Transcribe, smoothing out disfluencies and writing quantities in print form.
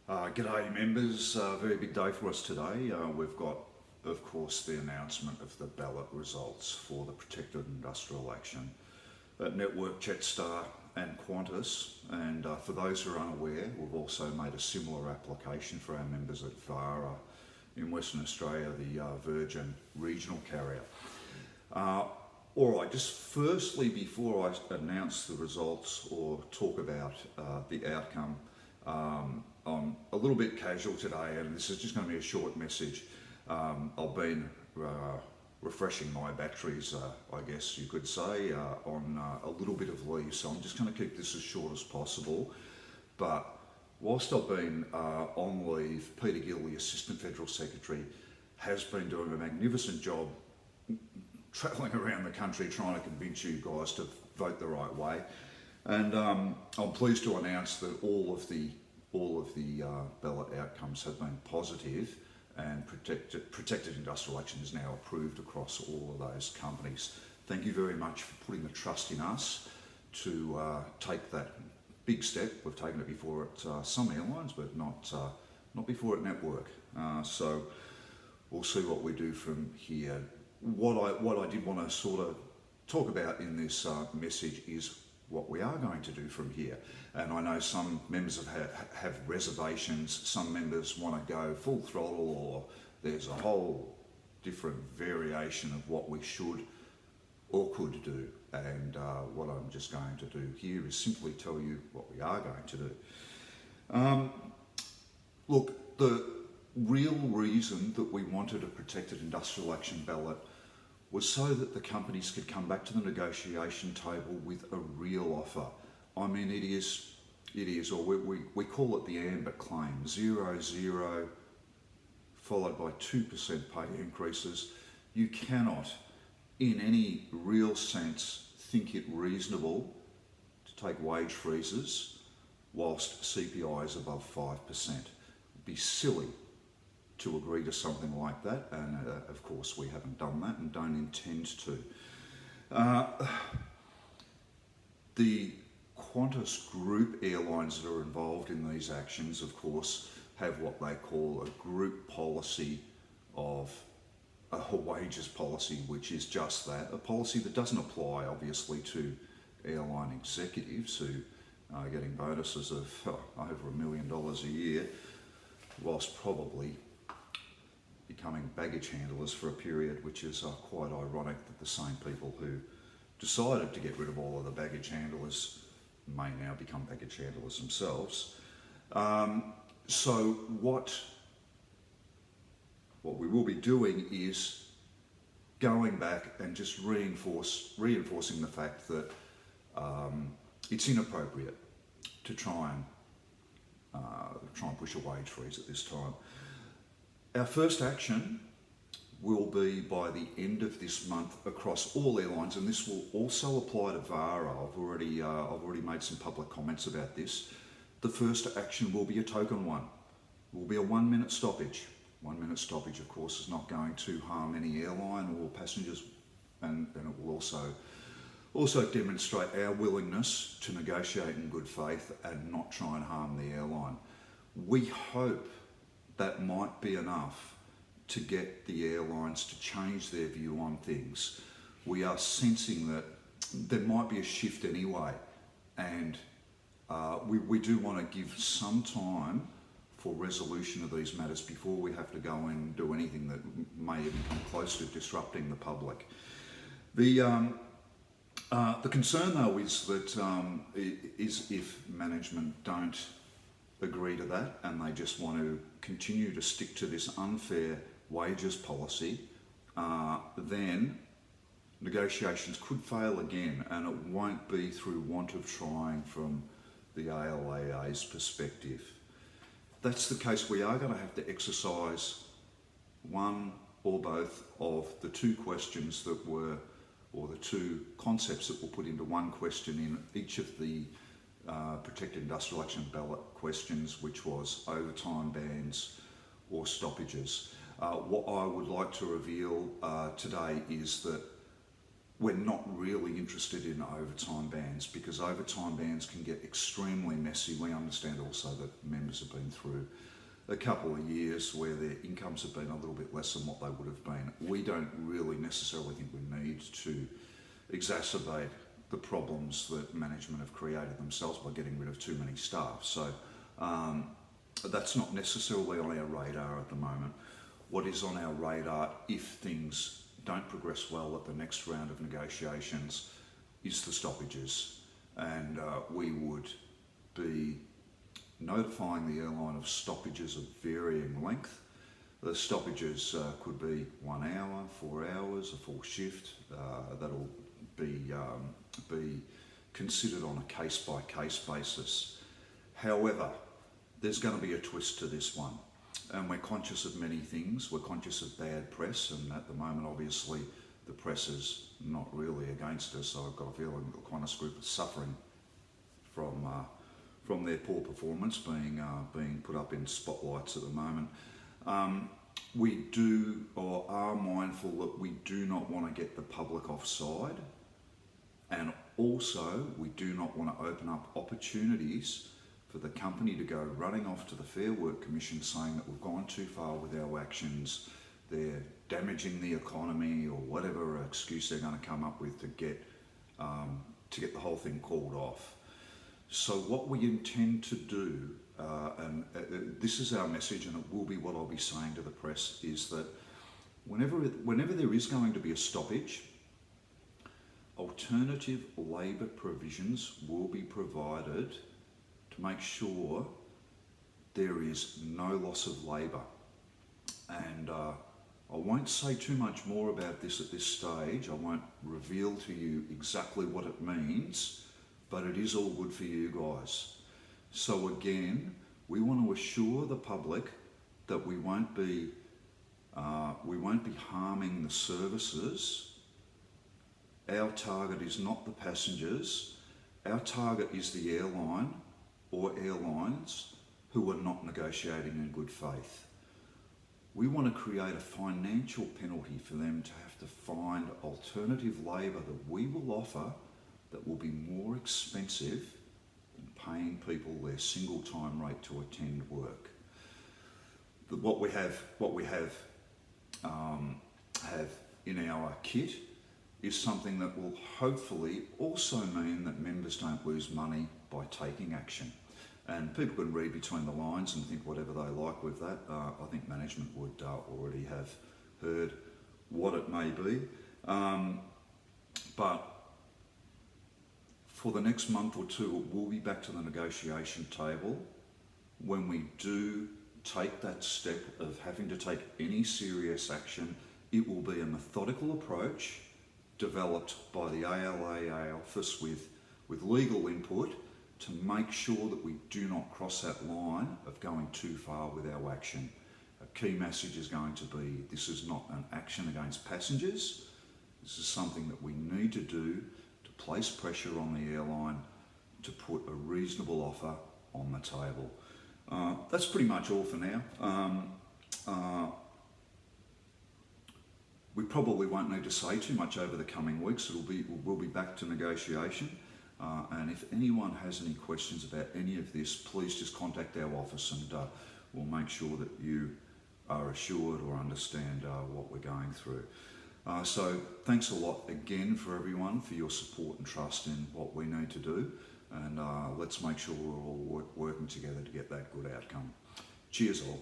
G'day members, very big day for us today. We've got, of course, the announcement of the ballot results for the protected industrial action at Network, Jetstar and Qantas. And for those who are unaware, we've also made a similar application for our members at VARA in Western Australia, the Virgin regional carrier. Alright, just firstly, before I announce the results or talk about the outcome, I'm a little bit casual today, and this is just going to be a short message. I've been refreshing my batteries, I guess you could say, on a little bit of leave, so I'm just going to keep this as short as possible. But whilst I've been on leave, Peter Gill, the Assistant Federal Secretary, has been doing a magnificent job travelling around the country trying to convince you guys to vote the right way. And I'm pleased to announce that all of the ballot outcomes have been positive, and protected industrial action is now approved across all of those companies. Thank you very much for putting the trust in us to take that big step. We've taken it before at some airlines, but not before at Network. So we'll see what we do from here. What I did want to sort of talk about in this message is what we are going to do from here. And I know some members have reservations, some members want to go full throttle, or there's a whole different variation of what we should or could do. And what I'm just going to do here is simply tell you what we are going to do. Look, the real reason that we wanted a protected industrial action ballot was so that the companies could come back to the negotiation table with a real offer. I mean, it is, or we call it the AMBER claim, 0-0 followed by 2% pay increases. You cannot, in any real sense, think it reasonable to take wage freezes whilst CPI is above 5%. It'd be silly to agree to something like that, and of course we haven't done that and don't intend to. The Qantas Group airlines that are involved in these actions, of course, have what they call a group policy of a wages policy, which is just that, a policy that doesn't apply obviously to airline executives who are getting bonuses of over $1 million a year, whilst probably becoming baggage handlers for a period, which is quite ironic that the same people who decided to get rid of all of the baggage handlers may now become baggage handlers themselves. So what we will be doing is going back and just reinforcing the fact that it's inappropriate to try and push a wage freeze at this time. Our first action will be by the end of this month across all airlines, and this will also apply to VARA. I've already made some public comments about this. The first action will be a token one. It will be a 1 minute stoppage. 1 minute stoppage, of course, is not going to harm any airline or passengers, and it will also demonstrate our willingness to negotiate in good faith and not try and harm the airline. We hope that might be enough to get the airlines to change their view on things. We are sensing that there might be a shift anyway, and we do want to give some time for resolution of these matters before we have to go and do anything that may even come close to disrupting the public. The concern though is that if management don't agree to that and they just want to continue to stick to this unfair wages policy, then negotiations could fail again, and it won't be through want of trying from the ALAA's perspective. If that's the case, we are going to have to exercise one or both of the two questions that were, or the two concepts that were put into one question in each of the protected industrial action ballot questions, which was overtime bans or stoppages. What I would like to reveal today is that we're not really interested in overtime bans, because overtime bans can get extremely messy. We understand also that members have been through a couple of years where their incomes have been a little bit less than what they would have been. We don't really necessarily think we need to exacerbate the problems that management have created themselves by getting rid of too many staff. So that's not necessarily on our radar at the moment. What is on our radar, if things don't progress well at the next round of negotiations, is the stoppages. And we would be notifying the airline of stoppages of varying length. The stoppages could be 1 hour, 4 hours, a full shift. That'll be considered on a case-by-case basis. However, there's going to be a twist to this one, and we're conscious of many things. We're conscious of bad press, and at the moment, obviously, the press is not really against us. So I've got a feeling the Qantas Group is suffering from their poor performance, being put up in spotlights at the moment. We do, or are mindful that we do not want to get the public offside, and also we do not want to open up opportunities for the company to go running off to the Fair Work Commission saying that we've gone too far with our actions, they're damaging the economy, or whatever excuse they're going to come up with to get the whole thing called off. So what we intend to do, and this is our message, and it will be what I'll be saying to the press, is that whenever there is going to be a stoppage, alternative labour provisions will be provided to make sure there is no loss of labour. And I won't say too much more about this at this stage. I won't reveal to you exactly what it means, but it is all good for you guys. So again, we want to assure the public that we won't be harming the services. Our target is not the passengers. Our target is the airline or airlines who are not negotiating in good faith. We want to create a financial penalty for them to have to find alternative labour that we will offer that will be more expensive than paying people their single time rate to attend work. What we have in our kit is something that will hopefully also mean that members don't lose money by taking action. And people can read between the lines and think whatever they like with that. I think management would already have heard what it may be. But for the next month or two, we'll be back to the negotiation table. When we do take that step of having to take any serious action, it will be a methodical approach developed by the ALAA office with legal input to make sure that we do not cross that line of going too far with our action. A key message is going to be, this is not an action against passengers. This is something that we need to do to place pressure on the airline to put a reasonable offer on the table. That's pretty much all for now. We probably won't need to say too much over the coming weeks. We'll be back to negotiation. And if anyone has any questions about any of this, please just contact our office, and we'll make sure that you are assured or understand what we're going through. So thanks a lot again for everyone for your support and trust in what we need to do. And let's make sure we're all working together to get that good outcome. Cheers all.